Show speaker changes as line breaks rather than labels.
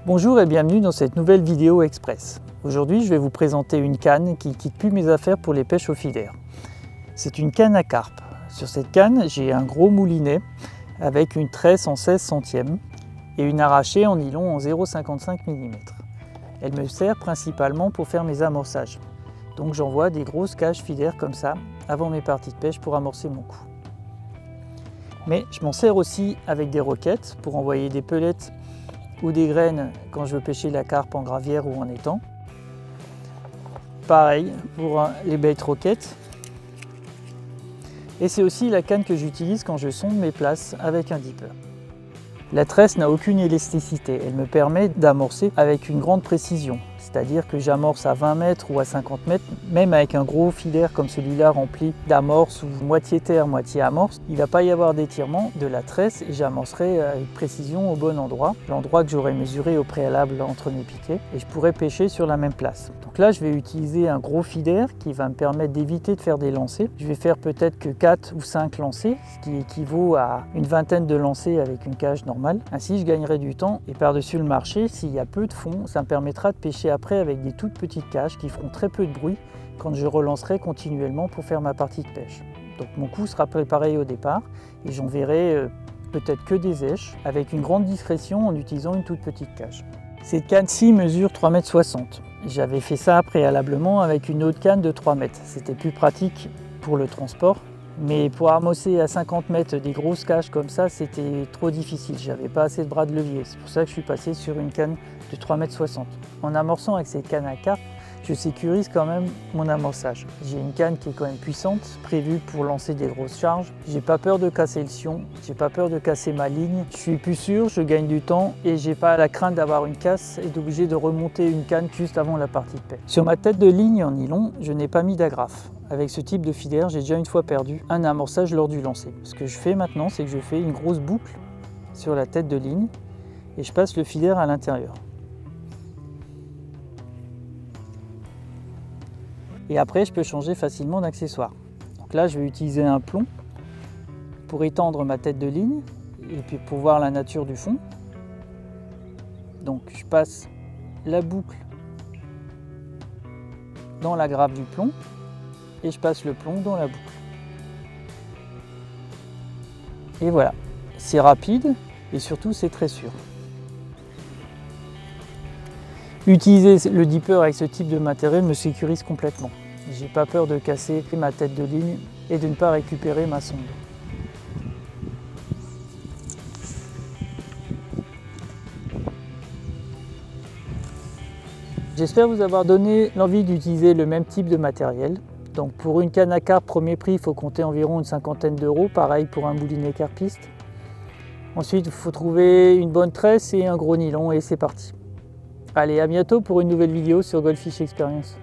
Bonjour et bienvenue dans cette nouvelle vidéo express. Aujourd'hui, je vais vous présenter une canne qui ne quitte plus mes affaires pour les pêches au filaire. C'est une canne à carpe. Sur cette canne, j'ai un gros moulinet avec une tresse en 16 centièmes et une arrachée en nylon en 0,55 mm. Elle me sert principalement pour faire mes amorçages. Donc j'envoie des grosses cages filaires comme ça avant mes parties de pêche pour amorcer mon coup. Mais je m'en sers aussi avec des roquettes pour envoyer des pelettes ou des graines quand je veux pêcher la carpe en gravière ou en étang. Pareil pour les bait roquettes. Et c'est aussi la canne que j'utilise quand je sonde mes places avec un dipper. La tresse n'a aucune élasticité, elle me permet d'amorcer avec une grande précision. C'est-à-dire que j'amorce à 20 mètres ou à 50 mètres, même avec un gros filaire comme celui-là rempli d'amorce ou moitié terre, moitié amorce, il ne va pas y avoir d'étirement de la tresse et j'amorcerai avec précision au bon endroit, l'endroit que j'aurais mesuré au préalable entre mes piquets, et je pourrai pêcher sur la même place. Donc là, je vais utiliser un gros filaire qui va me permettre d'éviter de faire des lancers. Je vais faire peut-être que 4 ou 5 lancers, ce qui équivaut à une vingtaine de lancers avec une cage normale. Ainsi, je gagnerai du temps et par-dessus le marché, s'il y a peu de fond, ça me permettra de pêcher après avec des toutes petites cages qui feront très peu de bruit quand je relancerai continuellement pour faire ma partie de pêche. Donc mon coup sera préparé au départ et j'enverrai peut-être que des éches avec une grande discrétion en utilisant une toute petite cage. Cette canne-ci mesure 3,60 m. J'avais fait ça préalablement avec une autre canne de 3 mètres. C'était plus pratique pour le transport. Mais pour amorcer à 50 mètres des grosses cages comme ça, c'était trop difficile. J'avais pas assez de bras de levier. C'est pour ça que je suis passé sur une canne de 3,60 m. En amorçant avec cette canne à carpe, je sécurise quand même mon amorçage. J'ai une canne qui est quand même puissante, prévue pour lancer des grosses charges. J'ai pas peur de casser le sion, j'ai pas peur de casser ma ligne. Je suis plus sûr, je gagne du temps et j'ai pas la crainte d'avoir une casse et d'obliger de remonter une canne juste avant la partie de pêche. Sur ma tête de ligne en nylon, je n'ai pas mis d'agrafe. Avec ce type de filaire, j'ai déjà une fois perdu un amorçage lors du lancer. Ce que je fais maintenant, c'est que je fais une grosse boucle sur la tête de ligne et je passe le filaire à l'intérieur. Et après, je peux changer facilement d'accessoire. Donc là, je vais utiliser un plomb pour étendre ma tête de ligne et puis pour voir la nature du fond. Donc je passe la boucle dans la grappe du plomb et je passe le plomb dans la boucle. Et voilà, c'est rapide et surtout c'est très sûr. Utiliser le dipper avec ce type de matériel me sécurise complètement. J'ai pas peur de casser ma tête de ligne et de ne pas récupérer ma sonde. J'espère vous avoir donné l'envie d'utiliser le même type de matériel. Donc pour une canne à carpe premier prix, il faut compter environ une cinquantaine d'euros, pareil pour un moulinet carpiste. Ensuite, il faut trouver une bonne tresse et un gros nylon et c'est parti. Allez, à bientôt pour une nouvelle vidéo sur Goldfish Experience.